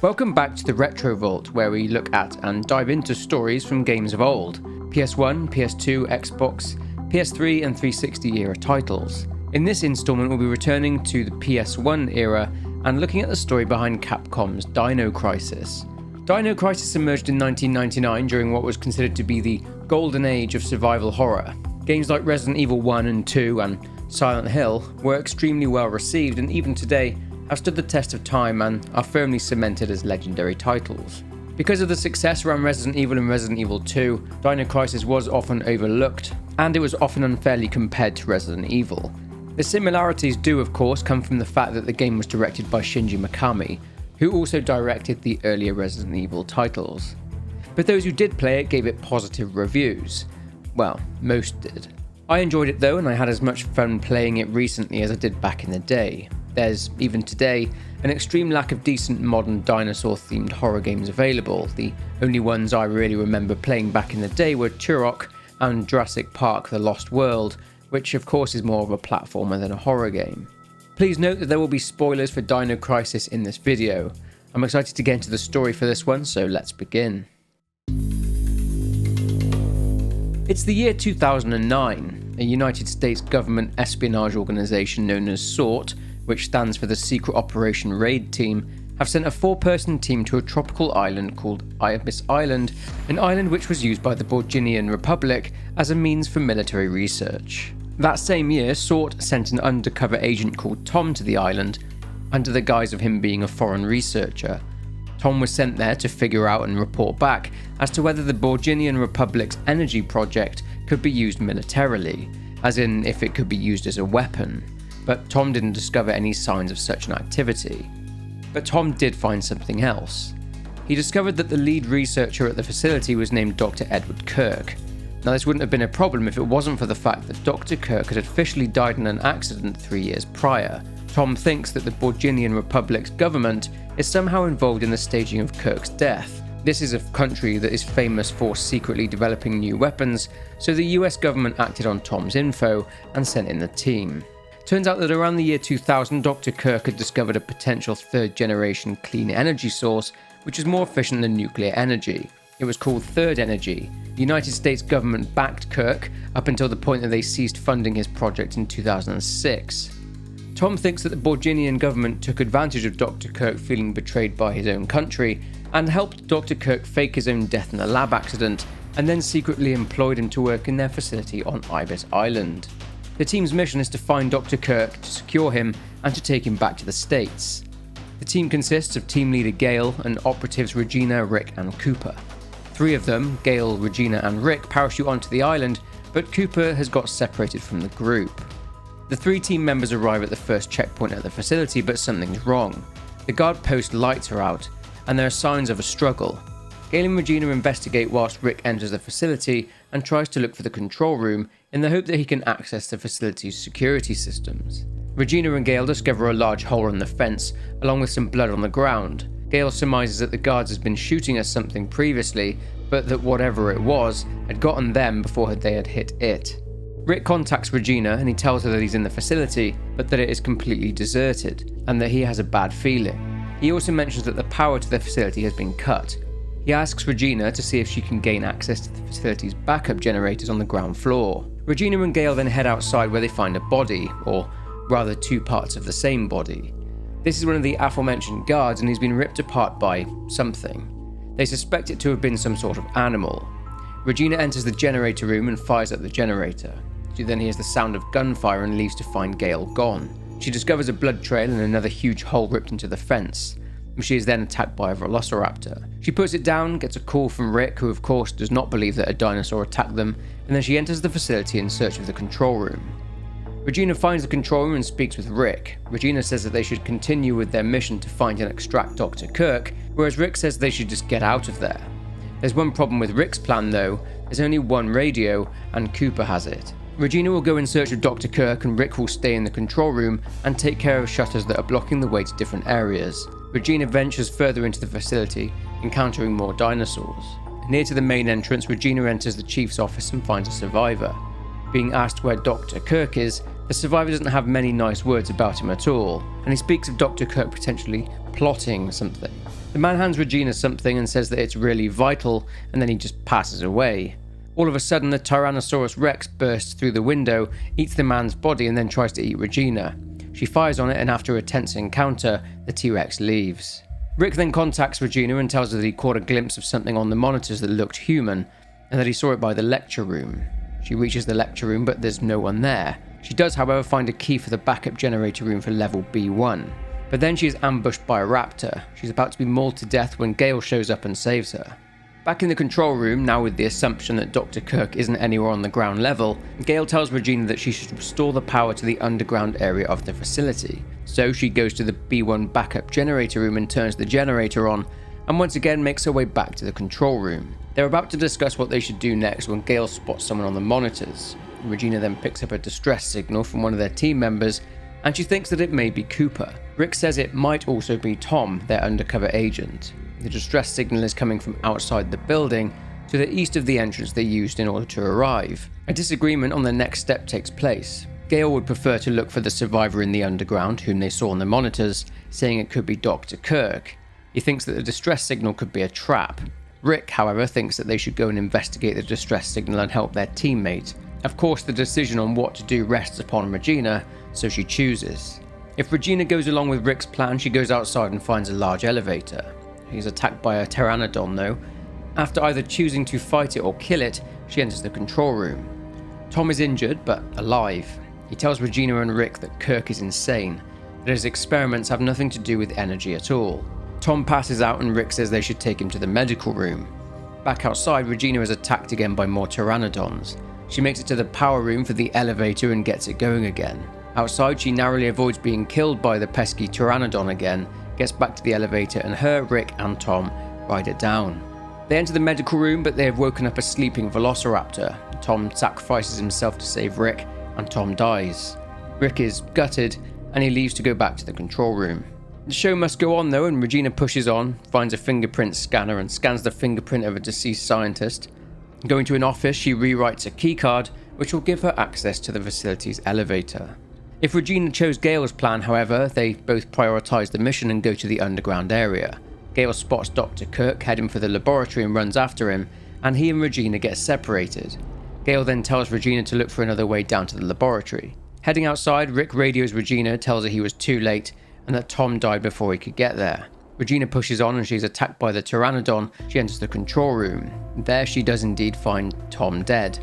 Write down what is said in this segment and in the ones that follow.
Welcome back to the Retro Vault, where we look at and dive into stories from games of old, PS1, PS2, Xbox, PS3 and 360 era titles. In this installment we'll be returning to the PS1 era and looking at the story behind Capcom's Dino Crisis. Dino Crisis emerged in 1999 during what was considered to be the golden age of survival horror. Games like Resident Evil 1 and 2 and Silent Hill were extremely well received and even today have stood the test of time and are firmly cemented as legendary titles. Because of the success around Resident Evil and Resident Evil 2, Dino Crisis was often overlooked, and it was often unfairly compared to Resident Evil. The similarities do of course come from the fact that the game was directed by Shinji Mikami, who also directed the earlier Resident Evil titles. But those who did play it gave it positive reviews. Well, most did. I enjoyed it though, and I had as much fun playing it recently as I did back in the day. There's, even today, an extreme lack of decent modern dinosaur-themed horror games available. The only ones I really remember playing back in the day were Turok and Jurassic Park: The Lost World, which of course is more of a platformer than a horror game. Please note that there will be spoilers for Dino Crisis in this video. I'm excited to get into the story for this one, so let's begin. It's the year 2009. A United States government espionage organisation known as SORT, which stands for the Secret Operation Raid Team, have sent a 4-person team to a tropical island called Ibis Island, an island which was used by the Borginian Republic as a means for military research. That same year, SORT sent an undercover agent called Tom to the island, under the guise of him being a foreign researcher. Tom was sent there to figure out and report back as to whether the Borginian Republic's energy project could be used militarily, as in if it could be used as a weapon. But Tom didn't discover any signs of such an activity. But Tom did find something else. He discovered that the lead researcher at the facility was named Dr. Edward Kirk. Now this wouldn't have been a problem if it wasn't for the fact that Dr. Kirk had officially died in an accident 3 years prior. Tom thinks that the Borginian Republic's government is somehow involved in the staging of Kirk's death. This is a country that is famous for secretly developing new weapons, so the US government acted on Tom's info and sent in the team. Turns out that around the year 2000, Dr. Kirk had discovered a potential third-generation clean energy source, which is more efficient than nuclear energy. It was called Third Energy. The United States government backed Kirk up until the point that they ceased funding his project in 2006. Tom thinks that the Borginian government took advantage of Dr. Kirk feeling betrayed by his own country and helped Dr. Kirk fake his own death in a lab accident, and then secretly employed him to work in their facility on Ibis Island. The team's mission is to find Dr. Kirk, to secure him, and to take him back to the States. The team consists of team leader Gale and operatives Regina, Rick, and Cooper. 3 of them, Gale, Regina, and Rick, parachute onto the island, but Cooper has got separated from the group. The 3 team members arrive at the first checkpoint at the facility, but something's wrong. The guard post lights are out, and there are signs of a struggle. Gale and Regina investigate whilst Rick enters the facility and tries to look for the control room in the hope that he can access the facility's security systems. Regina and Gale discover a large hole in the fence, along with some blood on the ground. Gale surmises that the guards has been shooting at something previously, but that whatever it was had gotten them before they had hit it. Rick contacts Regina and he tells her that he's in the facility, but that it is completely deserted, and that he has a bad feeling. He also mentions that the power to the facility has been cut. He asks Regina to see if she can gain access to the facility's backup generators on the ground floor. Regina and Gale then head outside where they find a body, or rather 2 parts of the same body. This is one of the aforementioned guards and he's been ripped apart by something. They suspect it to have been some sort of animal. Regina enters the generator room and fires up the generator. She then hears the sound of gunfire and leaves to find Gale gone. She discovers a blood trail and another huge hole ripped into the fence. She is then attacked by a velociraptor. She puts it down, gets a call from Rick, who of course does not believe that a dinosaur attacked them, and then she enters the facility in search of the control room. Regina finds the control room and speaks with Rick. Regina says that they should continue with their mission to find and extract Dr. Kirk, whereas Rick says they should just get out of there. There's one problem with Rick's plan though, there's only one radio, and Cooper has it. Regina will go in search of Dr. Kirk and Rick will stay in the control room and take care of shutters that are blocking the way to different areas. Regina ventures further into the facility, encountering more dinosaurs. Near to the main entrance, Regina enters the chief's office and finds a survivor. Being asked where Dr. Kirk is, the survivor doesn't have many nice words about him at all, and he speaks of Dr. Kirk potentially plotting something. The man hands Regina something and says that it's really vital, and then he just passes away. All of a sudden, the Tyrannosaurus Rex bursts through the window, eats the man's body, and then tries to eat Regina. She fires on it, and after a tense encounter, the T-Rex leaves. Rick then contacts Regina and tells her that he caught a glimpse of something on the monitors that looked human, and that he saw it by the lecture room. She reaches the lecture room, but there's no one there. She does, however, find a key for the backup generator room for level B1. But then she is ambushed by a raptor. She's about to be mauled to death when Gale shows up and saves her. Back in the control room, now with the assumption that Dr. Kirk isn't anywhere on the ground level, Gale tells Regina that she should restore the power to the underground area of the facility. So she goes to the B1 backup generator room and turns the generator on, and once again makes her way back to the control room. They're about to discuss what they should do next when Gale spots someone on the monitors. Regina then picks up a distress signal from one of their team members, and she thinks that it may be Cooper. Rick says it might also be Tom, their undercover agent. The distress signal is coming from outside the building, to the east of the entrance they used in order to arrive. A disagreement on the next step takes place. Gale would prefer to look for the survivor in the underground, whom they saw on the monitors, saying it could be Dr. Kirk. He thinks that the distress signal could be a trap. Rick, however, thinks that they should go and investigate the distress signal and help their teammate. Of course, the decision on what to do rests upon Regina, so she chooses. If Regina goes along with Rick's plan, she goes outside and finds a large elevator. He's attacked by a pteranodon though. After either choosing to fight it or kill it, she enters the control room. Tom is injured, but alive. He tells Regina and Rick that Kirk is insane, that his experiments have nothing to do with energy at all. Tom passes out and Rick says they should take him to the medical room. Back outside, Regina is attacked again by more pteranodons. She makes it to the power room for the elevator and gets it going again. Outside, she narrowly avoids being killed by the pesky pteranodon again, gets back to the elevator, and her, Rick, and Tom ride it down. They enter the medical room, but they have woken up a sleeping velociraptor. Tom sacrifices himself to save Rick, and Tom dies. Rick is gutted, and he leaves to go back to the control room. The show must go on though, and Regina pushes on, finds a fingerprint scanner, and scans the fingerprint of a deceased scientist. Going to an office, she rewrites a keycard, which will give her access to the facility's elevator. If Regina chose Gale's plan, however, they both prioritise the mission and go to the underground area. Gale spots Dr. Kirk heading for the laboratory and runs after him, and he and Regina get separated. Gale then tells Regina to look for another way down to the laboratory. Heading outside, Rick radios Regina, tells her he was too late, and that Tom died before he could get there. Regina pushes on and she's attacked by the pteranodon. She enters the control room. There she does indeed find Tom dead.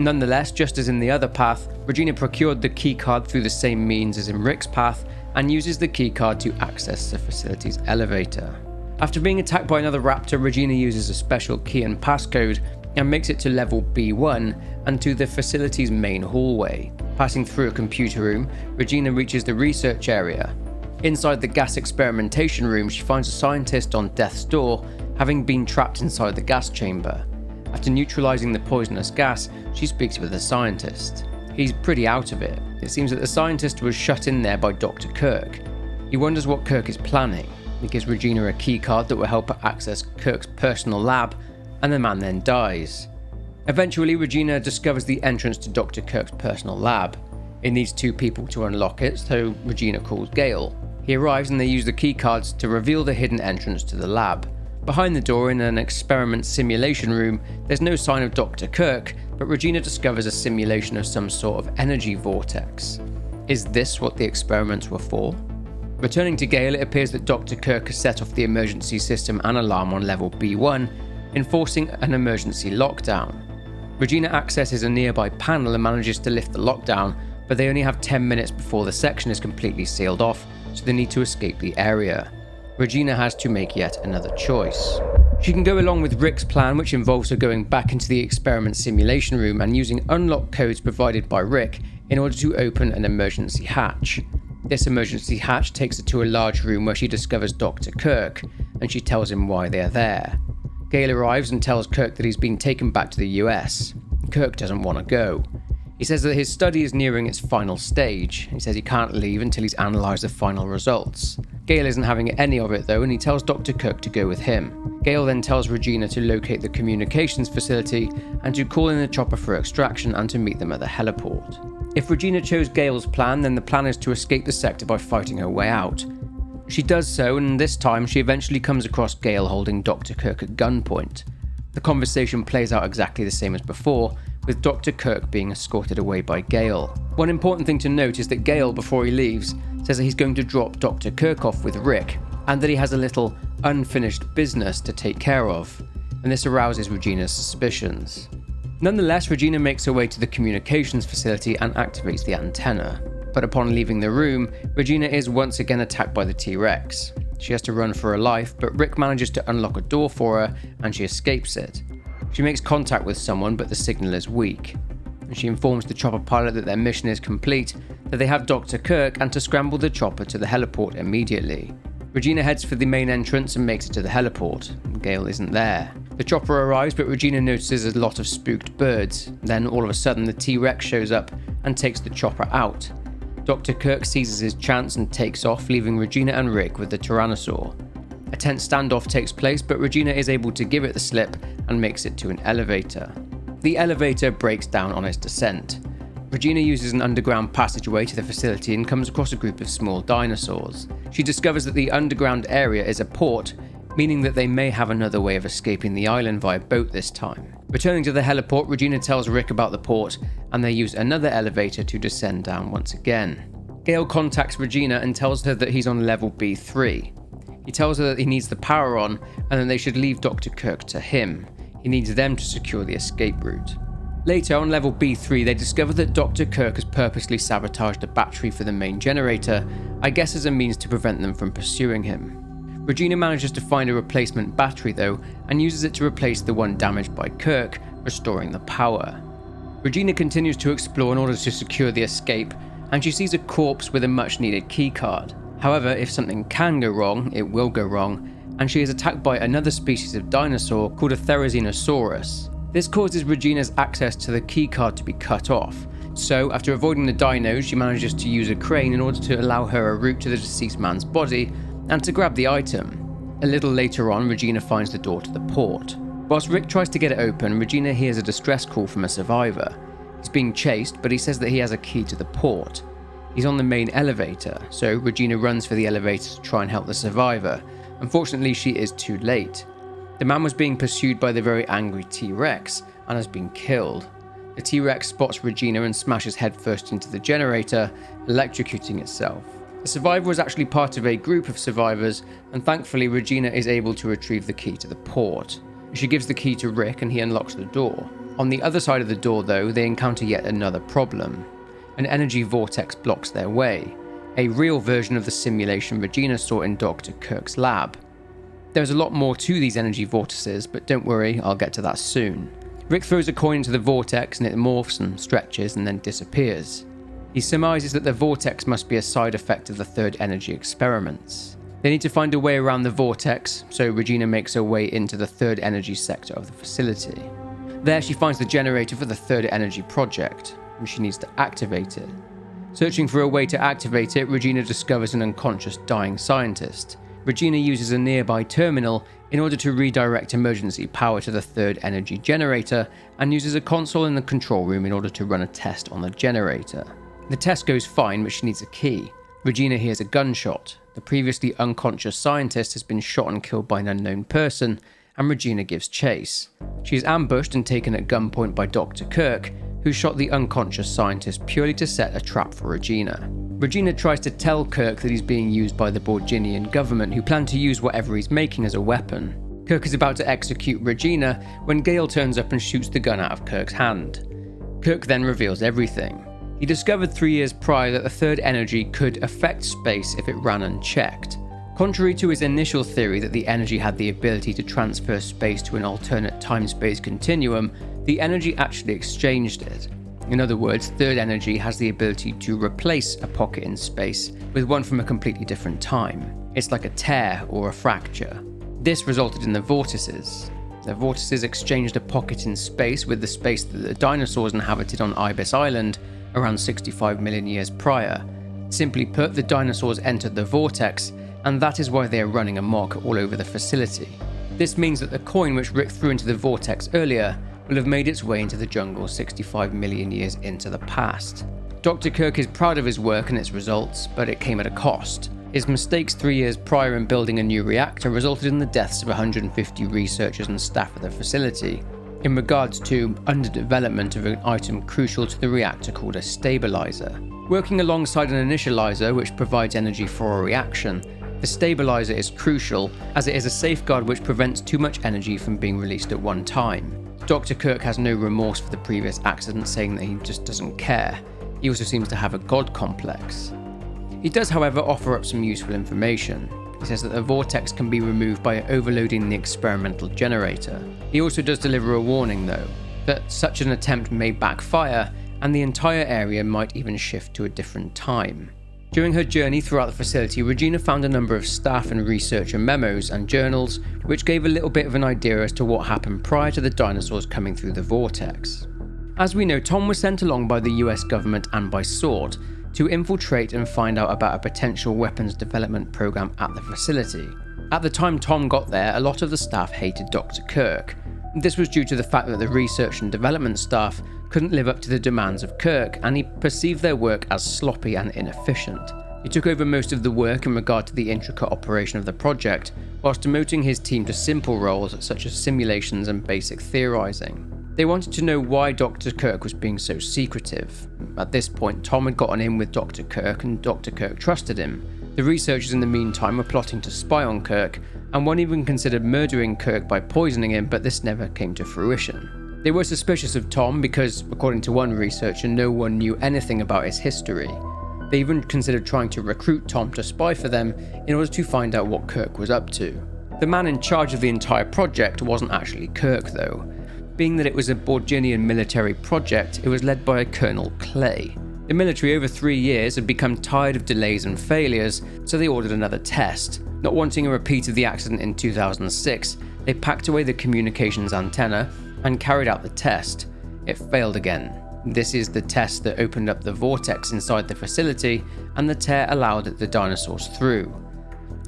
Nonetheless, just as in the other path, Regina procured the keycard through the same means as in Rick's path and uses the keycard to access the facility's elevator. After being attacked by another raptor, Regina uses a special key and passcode and makes it to level B1 and to the facility's main hallway. Passing through a computer room, Regina reaches the research area. Inside the gas experimentation room, she finds a scientist on death's door, having been trapped inside the gas chamber. After neutralizing the poisonous gas, she speaks with the scientist. He's pretty out of it. It seems that the scientist was shut in there by Dr. Kirk. He wonders what Kirk is planning. He gives Regina a keycard that will help her access Kirk's personal lab, and the man then dies. Eventually, Regina discovers the entrance to Dr. Kirk's personal lab. It needs 2 people to unlock it, so Regina calls Gale. He arrives and they use the keycards to reveal the hidden entrance to the lab. Behind the door in an experiment simulation room, there's no sign of Dr. Kirk, but Regina discovers a simulation of some sort of energy vortex. Is this what the experiments were for? Returning to Gale, it appears that Dr. Kirk has set off the emergency system and alarm on level B1, enforcing an emergency lockdown. Regina accesses a nearby panel and manages to lift the lockdown, but they only have 10 minutes before the section is completely sealed off, so they need to escape the area. Regina has to make yet another choice. She can go along with Rick's plan, which involves her going back into the experiment simulation room and using unlock codes provided by Rick in order to open an emergency hatch. This emergency hatch takes her to a large room where she discovers Dr. Kirk, and she tells him why they are there. Gale arrives and tells Kirk that he's been taken back to the US. Kirk doesn't want to go. He says that his study is nearing its final stage. He says he can't leave until he's analysed the final results. Gale isn't having any of it though, and he tells Dr. Kirk to go with him. Gale then tells Regina to locate the communications facility and to call in the chopper for extraction and to meet them at the heliport. If Regina chose Gale's plan, then the plan is to escape the sector by fighting her way out. She does so, and this time she eventually comes across Gale holding Dr. Kirk at gunpoint. The conversation plays out exactly the same as before, with Dr. Kirk being escorted away by Gale. One important thing to note is that Gale, before he leaves, says that he's going to drop Dr. Kirk off with Rick, and that he has a little unfinished business to take care of, and this arouses Regina's suspicions. Nonetheless, Regina makes her way to the communications facility and activates the antenna. But upon leaving the room, Regina is once again attacked by the T-Rex. She has to run for her life, but Rick manages to unlock a door for her and she escapes it. She makes contact with someone, but the signal is weak. And she informs the chopper pilot that their mission is complete, that they have Dr. Kirk, and to scramble the chopper to the heliport immediately. Regina heads for the main entrance and makes it to the heliport. Gale isn't there. The chopper arrives, but Regina notices a lot of spooked birds. Then all of a sudden the T-Rex shows up and takes the chopper out. Dr. Kirk seizes his chance and takes off, leaving Regina and Rick with the Tyrannosaur. A tense standoff takes place, but Regina is able to give it the slip and makes it to an elevator. The elevator breaks down on its descent. Regina uses an underground passageway to the facility and comes across a group of small dinosaurs. She discovers that the underground area is a port, meaning that they may have another way of escaping the island via boat this time. Returning to the heliport, Regina tells Rick about the port, and they use another elevator to descend down once again. Gale contacts Regina and tells her that he's on level B3. He tells her that he needs the power on, and that they should leave Dr. Kirk to him. He needs them to secure the escape route. Later, on level B3, they discover that Dr. Kirk has purposely sabotaged a battery for the main generator, I guess as a means to prevent them from pursuing him. Regina manages to find a replacement battery though, and uses it to replace the one damaged by Kirk, restoring the power. Regina continues to explore in order to secure the escape, and she sees a corpse with a much needed keycard. However, if something can go wrong, it will go wrong, and she is attacked by another species of dinosaur called a Therizinosaurus. This causes Regina's access to the keycard to be cut off, so after avoiding the dinos, she manages to use a crane in order to allow her a route to the deceased man's body and to grab the item. A little later on, Regina finds the door to the port. Whilst Rick tries to get it open, Regina hears a distress call from a survivor. He's being chased, but he says that he has a key to the port. He's on the main elevator, so Regina runs for the elevator to try and help the survivor. Unfortunately, she is too late. The man was being pursued by the very angry T-Rex and has been killed. The T-Rex spots Regina and smashes headfirst into the generator, electrocuting itself. The survivor was actually part of a group of survivors, and thankfully Regina is able to retrieve the key to the port. She gives the key to Rick and he unlocks the door. On the other side of the door though, they encounter yet another problem. An energy vortex blocks their way, a real version of the simulation Regina saw in Dr. Kirk's lab. There's a lot more to these energy vortices, but don't worry, I'll get to that soon. Rick throws a coin into the vortex and it morphs and stretches and then disappears. He surmises that the vortex must be a side effect of the third energy experiments. They need to find a way around the vortex, so Regina makes her way into the third energy sector of the facility. There she finds the generator for the third energy project, and she needs to activate it. Searching for a way to activate it, Regina discovers an unconscious dying scientist. Regina uses a nearby terminal in order to redirect emergency power to the third energy generator, and uses a console in the control room in order to run a test on the generator. The test goes fine, but she needs a key. Regina hears a gunshot. The previously unconscious scientist has been shot and killed by an unknown person, and Regina gives chase. She is ambushed and taken at gunpoint by Dr. Kirk, who shot the unconscious scientist purely to set a trap for Regina. Regina tries to tell Kirk that he's being used by the Borginian government, who plan to use whatever he's making as a weapon. Kirk is about to execute Regina when Gale turns up and shoots the gun out of Kirk's hand. Kirk then reveals everything. He discovered 3 years prior that the third energy could affect space if it ran unchecked. Contrary to his initial theory that the energy had the ability to transfer space to an alternate time-space continuum, the energy actually exchanged it. In other words, third energy has the ability to replace a pocket in space with one from a completely different time. It's like a tear or a fracture. This resulted in the vortices. The vortices exchanged a pocket in space with the space that the dinosaurs inhabited on Ibis Island around 65 million years prior. Simply put, the dinosaurs entered the vortex, and that is why they are running amok all over the facility. This means that the coin which Rick threw into the vortex earlier will have made its way into the jungle 65 million years into the past. Dr. Kirk is proud of his work and its results, but it came at a cost. His mistakes 3 years prior in building a new reactor resulted in the deaths of 150 researchers and staff at the facility, in regards to underdevelopment of an item crucial to the reactor called a stabilizer. Working alongside an initializer which provides energy for a reaction, the stabilizer is crucial as it is a safeguard which prevents too much energy from being released at one time. Dr. Kirk has no remorse for the previous accident, saying that he just doesn't care. He also seems to have a god complex. He does, however, offer up some useful information. He says that the vortex can be removed by overloading the experimental generator. He also does deliver a warning, though, that such an attempt may backfire and the entire area might even shift to a different time. During her journey throughout the facility, Regina found a number of staff and researcher memos and journals, which gave a little bit of an idea as to what happened prior to the dinosaurs coming through the vortex. As we know, Tom was sent along by the US government and by SWORD to infiltrate and find out about a potential weapons development program at the facility. At the time Tom got there, a lot of the staff hated Dr. Kirk. This was due to the fact that the research and development staff couldn't live up to the demands of Kirk, and he perceived their work as sloppy and inefficient. He took over most of the work in regard to the intricate operation of the project, whilst demoting his team to simple roles such as simulations and basic theorizing. They wanted to know why Dr. Kirk was being so secretive. At this point, Tom had gotten in with Dr. Kirk and Dr. Kirk trusted him. The researchers in the meantime were plotting to spy on Kirk, and one even considered murdering Kirk by poisoning him, but this never came to fruition. They were suspicious of Tom because, according to one researcher, no one knew anything about his history. They even considered trying to recruit Tom to spy for them in order to find out what Kirk was up to. The man in charge of the entire project wasn't actually Kirk, though. Being that it was a Borginian military project, it was led by a Colonel Clay. The military over 3 years had become tired of delays and failures, so they ordered another test. Not wanting a repeat of the accident in 2006, they packed away the communications antenna and carried out the test. It failed again. This is the test that opened up the vortex inside the facility, and the tear allowed the dinosaurs through.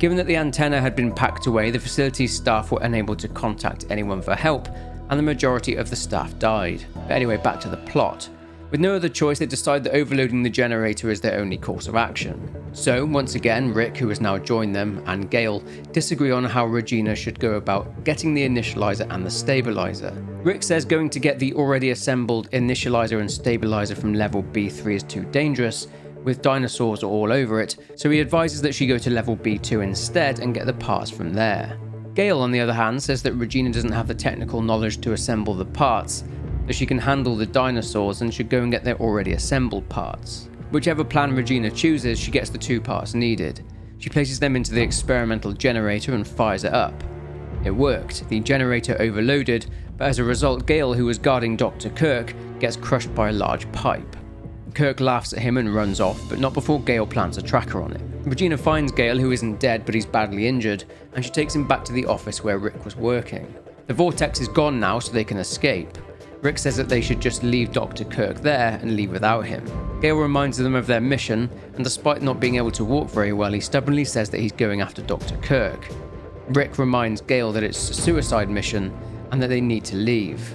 Given that the antenna had been packed away, the facility's staff were unable to contact anyone for help, and the majority of the staff died. But anyway, back to the plot. With no other choice, they decide that overloading the generator is their only course of action. So, once again, Rick, who has now joined them, and Gale disagree on how Regina should go about getting the initializer and the stabilizer. Rick says going to get the already assembled initializer and stabilizer from level B3 is too dangerous, with dinosaurs all over it, so he advises that she go to level B2 instead and get the parts from there. Gale, on the other hand, says that Regina doesn't have the technical knowledge to assemble the parts, that she can handle the dinosaurs and should go and get their already assembled parts. Whichever plan Regina chooses, she gets the 2 parts needed. She places them into the experimental generator and fires it up. It worked. The generator overloaded, but as a result, Gale, who was guarding Dr. Kirk, gets crushed by a large pipe. Kirk laughs at him and runs off, but not before Gale plants a tracker on him. Regina finds Gale, who isn't dead but he's badly injured, and she takes him back to the office where Rick was working. The vortex is gone now, so they can escape. Rick says that they should just leave Dr. Kirk there and leave without him. Gale reminds them of their mission, and despite not being able to walk very well, he stubbornly says that he's going after Dr. Kirk. Rick reminds Gale that it's a suicide mission and that they need to leave,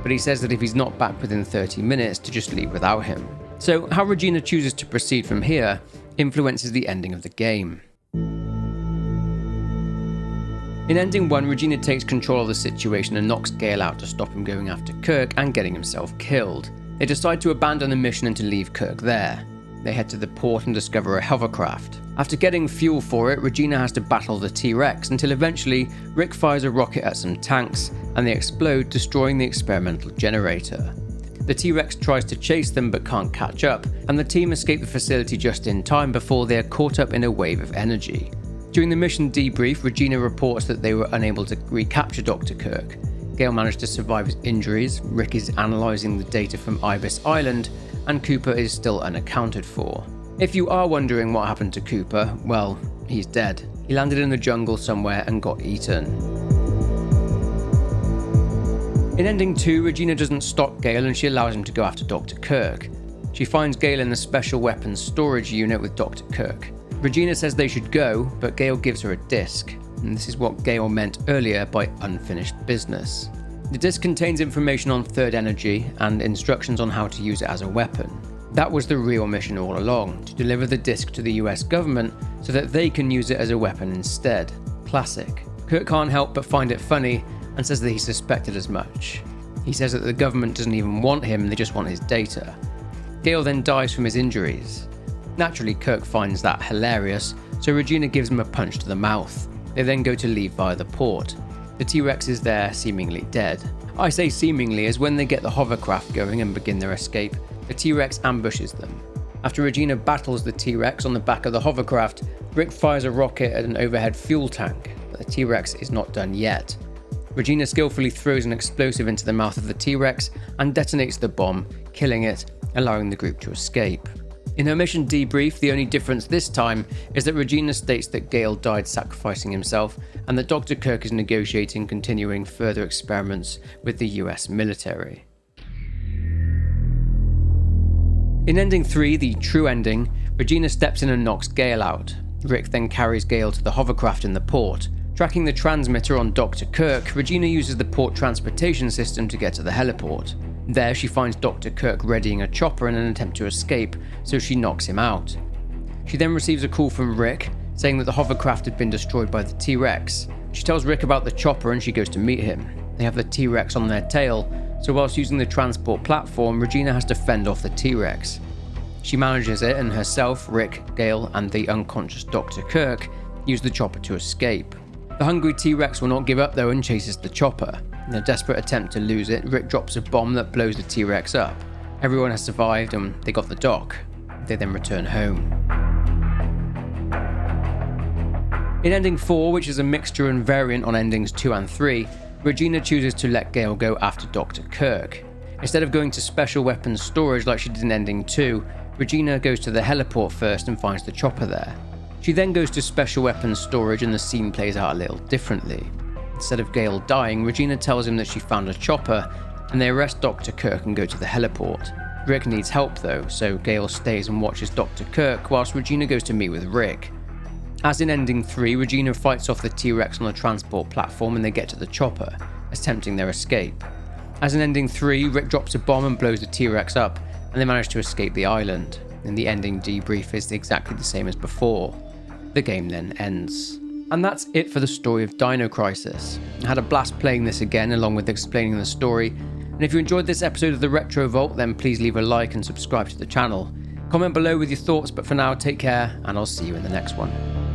but he says that if he's not back within 30 minutes, to just leave without him. So how Regina chooses to proceed from here influences the ending of the game. In Ending 1, Regina takes control of the situation and knocks Gale out to stop him going after Kirk and getting himself killed. They decide to abandon the mission and to leave Kirk there. They head to the port and discover a hovercraft. After getting fuel for it, Regina has to battle the T-Rex until eventually Rick fires a rocket at some tanks and they explode, destroying the experimental generator. The T-Rex tries to chase them but can't catch up, and the team escape the facility just in time before they are caught up in a wave of energy. During the mission debrief, Regina reports that they were unable to recapture Dr. Kirk. Gale managed to survive his injuries, Rick is analysing the data from Ibis Island, and Cooper is still unaccounted for. If you are wondering what happened to Cooper, well, he's dead. He landed in the jungle somewhere and got eaten. In Ending 2, Regina doesn't stop Gale and she allows him to go after Dr. Kirk. She finds Gale in the special weapons storage unit with Dr. Kirk. Regina says they should go, but Gale gives her a disc, and this is what Gale meant earlier by unfinished business. The disc contains information on third energy and instructions on how to use it as a weapon. That was the real mission all along, to deliver the disc to the US government so that they can use it as a weapon instead. Classic. Kirk can't help but find it funny and says that he suspected as much. He says that the government doesn't even want him, they just want his data. Gale then dies from his injuries. Naturally, Kirk finds that hilarious, so Regina gives him a punch to the mouth. They then go to leave via the port. The T-Rex is there, seemingly dead. I say seemingly as when they get the hovercraft going and begin their escape, the T-Rex ambushes them. After Regina battles the T-Rex on the back of the hovercraft, Rick fires a rocket at an overhead fuel tank, but the T-Rex is not done yet. Regina skillfully throws an explosive into the mouth of the T-Rex and detonates the bomb, killing it, allowing the group to escape. In her mission debrief, the only difference this time is that Regina states that Gale died sacrificing himself and that Dr. Kirk is negotiating continuing further experiments with the US military. In Ending 3, the true ending, Regina steps in and knocks Gale out. Rick then carries Gale to the hovercraft in the port. Tracking the transmitter on Dr. Kirk, Regina uses the port transportation system to get to the heliport. There, she finds Dr. Kirk readying a chopper in an attempt to escape, so she knocks him out. She then receives a call from Rick, saying that the hovercraft had been destroyed by the T-Rex. She tells Rick about the chopper and she goes to meet him. They have the T-Rex on their tail, so whilst using the transport platform, Regina has to fend off the T-Rex. She manages it, and herself, Rick, Gale, and the unconscious Dr. Kirk use the chopper to escape. The hungry T-Rex will not give up though and chases the chopper. In a desperate attempt to lose it, Rick drops a bomb that blows the T-Rex up. Everyone has survived and they got the dock. They then return home. In Ending 4, which is a mixture and variant on Endings 2 and 3, Regina chooses to let Gale go after Dr. Kirk. Instead of going to special weapons storage like she did in Ending 2, Regina goes to the heliport first and finds the chopper there. She then goes to special weapons storage and the scene plays out a little differently. Instead of Gale dying, Regina tells him that she found a chopper and they arrest Dr. Kirk and go to the heliport. Rick needs help though, so Gale stays and watches Dr. Kirk whilst Regina goes to meet with Rick. As in Ending 3, Regina fights off the T-Rex on the transport platform and they get to the chopper, attempting their escape. As in Ending 3, Rick drops a bomb and blows the T-Rex up and they manage to escape the island. And the ending debrief is exactly the same as before. The game then ends. And that's it for the story of Dino Crisis. I had a blast playing this again along with explaining the story, and if you enjoyed this episode of the Retro Vault then please leave a like and subscribe to the channel. Comment below with your thoughts, but for now take care and I'll see you in the next one.